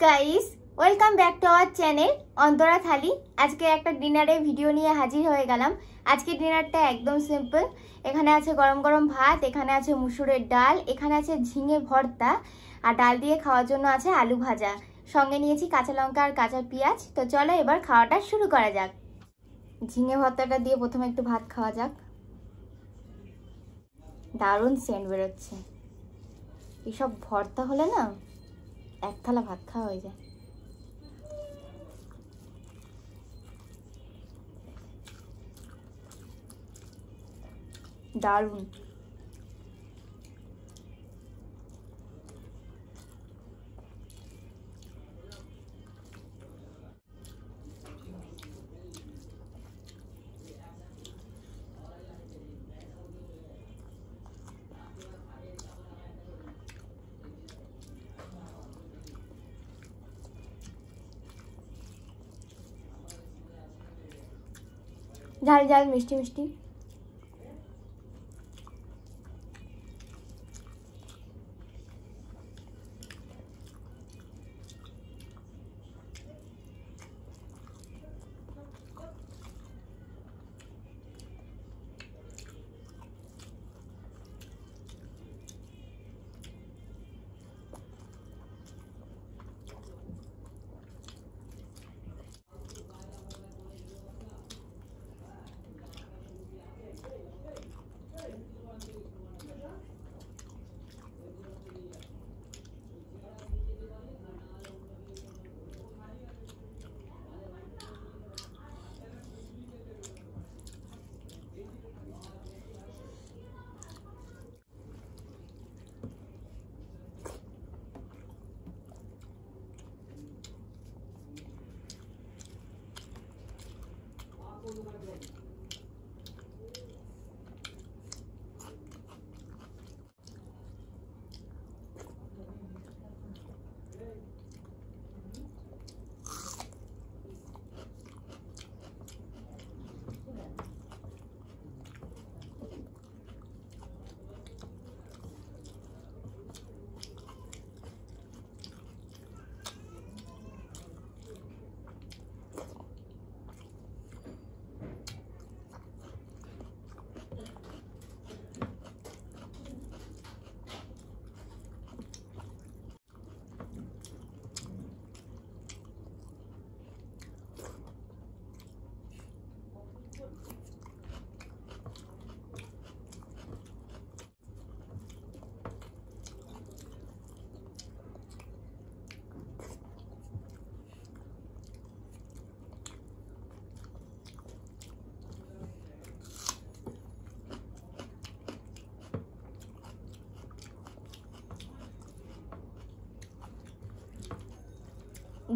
Guys, welcome back to our channel Antara Thali. আজকে একটা ডিনারে ভিডিও নিয়ে হাজির হয়ে গেলাম। আজকে ডিনারটা একদম সিম্পল। এখানে আছে গরম গরম ভাত, এখানে আছে মুসুরের ডাল, এখানে আছে ঝিঙে ভর্তা, আর ডাল দিয়ে খাওয়ার জন্য আছে আলু ভাজা। সঙ্গে নিয়েছি কাঁচা লঙ্কা আর কাঁচা পেঁয়াজ। তো চলো এবার খাওয়াটা শুরু করা যাক। ঝিঙে ভর্তাটা দিয়ে প্রথমে একটু ভাত খাওয়া যাক। দারুণ সেন্ট বেরোচ্ছে। এইসব ভর্তা হলে না এক থালা ভাত খাওয়া হয়ে যায়। দারুণ। ঝাল ঝাল মিষ্টি মিষ্টি।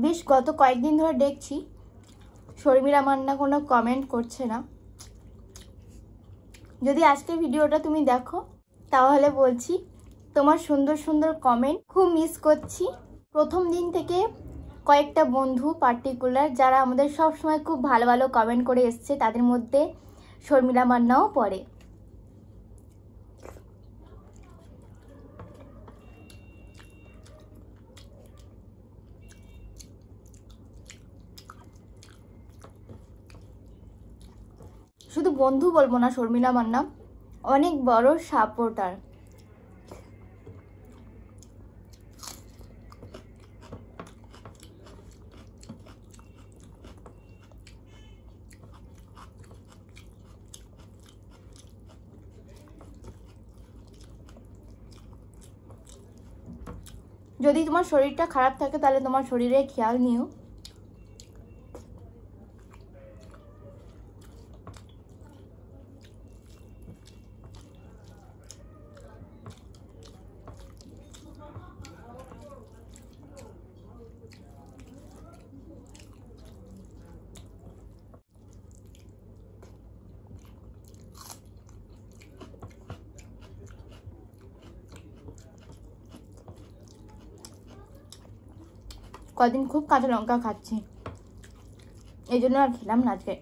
বেশ গত কয়েকদিন ধরে দেখছি শর্মিলা মান্না কোনো কমেন্ট করছে না। যদি আজকে ভিডিওটা তুমি দেখো তাহলে বলছি তোমার সুন্দর সুন্দর কমেন্ট খুব মিস করছি। প্রথম দিন থেকে কয়েকটা বন্ধু পার্টিকুলার যারা আমাদের সব সময় খুব ভালো ভালো কমেন্ট করে এসছে, তাদের মধ্যে শর্মিলা মান্নাও পড়ে। শুধু বন্ধু বলবো না, শর্মিলা মান্না অনেক বড় সাপোর্টার। যদি তোমার শরীরটা খারাপ থাকে তাহলে তোমার শরীরের খেয়াল নিও। কদিন খুব কাঁচা লঙ্কা খাচ্ছি, এই জন্য আর খেলাম না আজকে।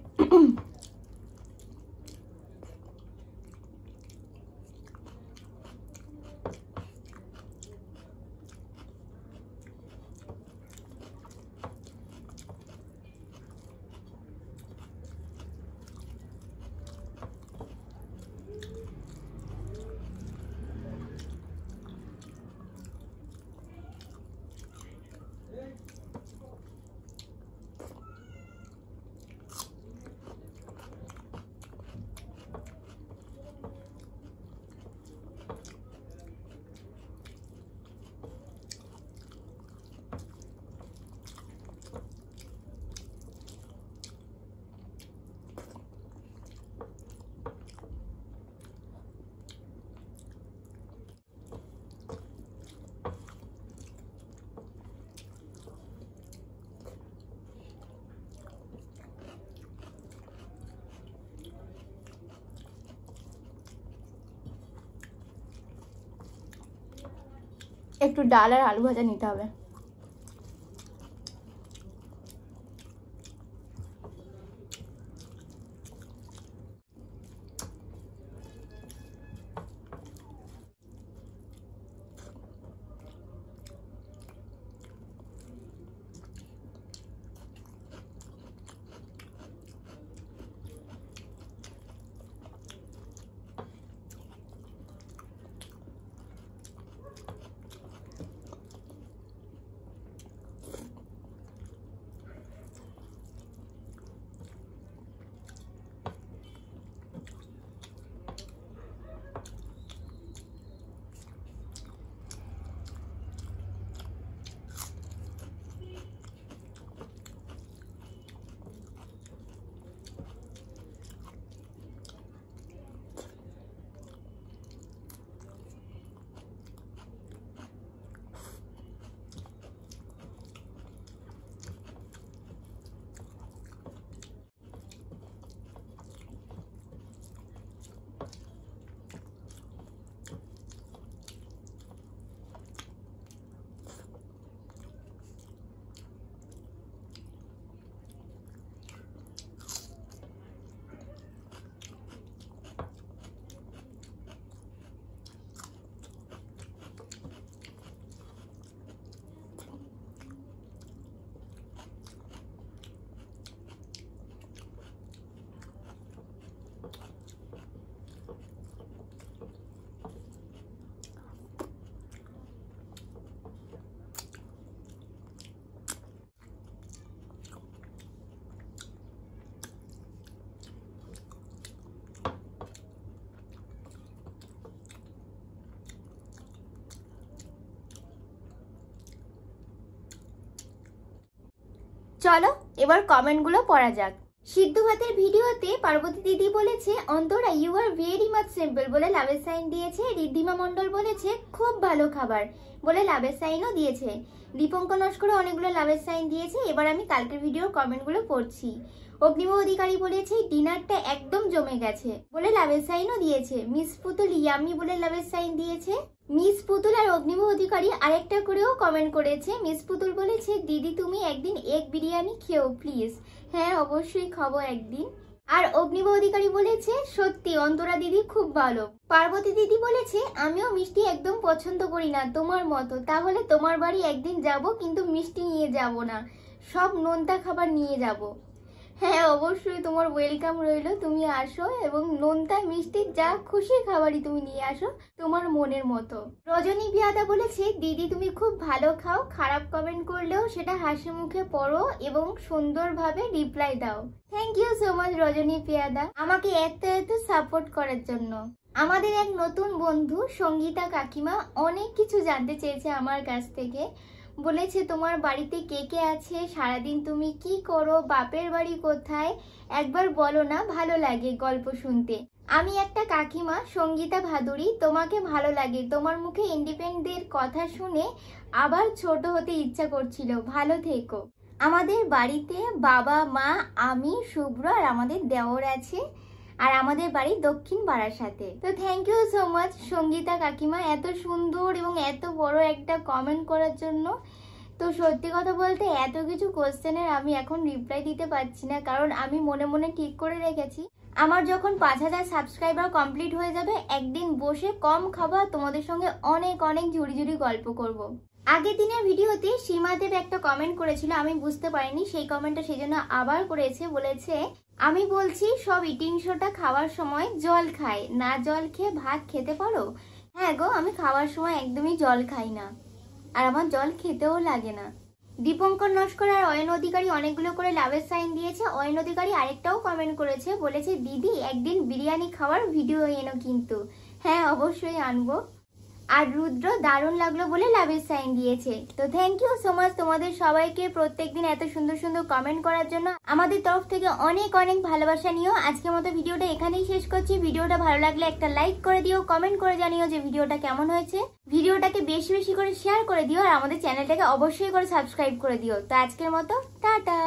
একটু ডাল আর আলু ভাজা নিতে হবে। চলো এবার কমেন্টগুলো পড়া যাক। সিদ্ধ ভাতের ভিডিওতে পার্বতী দিদি বলেছে Antara you are very much simple বলে লাভের সাইন দিয়েছে। রিদ্ধিমা মণ্ডল বলেছে খুব ভালো খাবার বলে লাভের সাইনও দিয়েছে। দীপঙ্কর নস্করও অনেকগুলো লাভের সাইন দিয়েছে। এবার আমি কালকের ভিডিওর কমেন্টগুলো পড়ছি। অগ্নিম অধিকারী বলেছে ডিনারটা একদম জমে গেছে বলে লাভের সাইনও দিয়েছে। মিস পুতুল ইয়ামি বলে লাভের সাইন দিয়েছে। মিস পুতুল আর অগ্নিম অধিকারী আরেকটা করেও কমেন্ট করেছে। মিস পুতুল বলেছে দিদি তুমি একদিন এগ বিরিয়ানি খেও প্লিজ। হ্যাঁ অবশ্যই খাবো একদিন। আর অগ্নিম অধিকারী বলেছে সত্যি অন্তরা দিদি খুব ভালো। পার্বতী দিদি বলেছে আমিও মিষ্টি একদম পছন্দ করি না তোমার মতো, তাহলে তোমার বাড়ি একদিন যাব কিন্তু মিষ্টি নিয়ে যাব না, সব নোনতা খাবার নিয়ে যাব। হ্যাঁ অবশ্যই তোমার ওয়েলকাম রইল, তুমি আসো এবং নোনতা মিষ্টি যা খুশি খাবারই তুমি নিয়ে আসো তোমার মনের মতো। রজনী বিয়াদা বলেছে দিদি তুমি খুব ভালো খাও, খারাপ কমেন্ট করলেও সেটা হাসি মুখে পড়ো এবং সুন্দরভাবে রিপ্লাই দাও। থ্যাংক ইউ সো মাচ রজনী পিয়াদা আমাকে এত সাপোর্ট করার জন্য। আমাদের এক নতুন বন্ধু সঙ্গীতা কাকিমা অনেক কিছু জানতে চেয়েছে আমার কাছ থেকে। বলেছে তোমার বাড়িতে কে কে আছে, সারাদিন তুমি কি করো, বাপের বাড়ি কোথায়, একবার বলো না, ভালো লাগে গল্প শুনতে। আমি একটা কাকিমা সঙ্গীতা ভাদুরী, তোমাকে ভালো লাগে, তোমার মুখে ইন্ডিপেন্ডেন্টের কথা শুনে আবার ছোট হতে ইচ্ছা করছিল, ভালো থেকো। আমাদের বাড়িতে বাবা মা আমি শুভ্র আর আমাদের দেওর আছে, আর আমাদের বাড়ি দক্ষিণ বারাসাতে। তো thank you so much Sangeeta কাকিমা এত সুন্দর এবং এত বড় একটা কমেন্ট করার জন্য। তো সত্যি কথা বলতে এত কিছু কোশ্চেনের আমি এখন রিপ্লাই দিতে পারছি না, কারণ আমি মনে মনে ঠিক করে রেখেছি আমার যখন 5000 সাবস্ক্রাইবার কমপ্লিট হয়ে যাবে একদিন বসে কম খাবার তোমাদের সঙ্গে অনেক অনেক ঝুড়ি ঝুড়ি গল্প করব। আগের দিনের ভিডিওতে সীমাদেব একটা কমেন্ট করেছিল, আমি বুঝতে পারিনি সেই কমেন্টটা সেই জন্য আবার করেছে। বলেছে আমি বলছি সব ইটিং শোটা খাওয়ার সময় জল খায় না, জল খেয়ে ভাত খেতে পারো? হ্যাঁ গো, আমি খাওয়ার সময় একদমই জল খাই না, আর আমার জল খেতেও লাগে না। দীপঙ্কর নস্কর আর অয়ন অধিকারী অনেকগুলো করে লাভের সাইন দিয়েছে। অয়ন অধিকারী আরেকটাও কমেন্ট করেছে, বলেছে দিদি একদিন বিরিয়ানি খাওয়ার ভিডিও এনো কিন্তু। হ্যাঁ অবশ্যই আনবো। আর রুদ্র দারুণ লাগলো বলে লাভের সাইন দিয়েছে। তো থ্যাংক ইউ সো মাচ তোমাদের সবাইকে প্রত্যেকদিন এত সুন্দর সুন্দর কমেন্ট করার জন্য। আমাদের তরফ থেকে অনেক অনেক ভালোবাসা নিও। আজকের মতো ভিডিওটা এখানেই শেষ করছি। ভিডিওটা ভালো লাগলে একটা লাইক করে দিও, কমেন্ট করে জানিও যে ভিডিওটা কেমন হয়েছে। ভিডিওটাকে বেশি বেশি করে শেয়ার করে দিও, আর আমাদের চ্যানেলটাকে অবশ্যই করে সাবস্ক্রাইব করে দিও। তো আজকের মতো টাটা।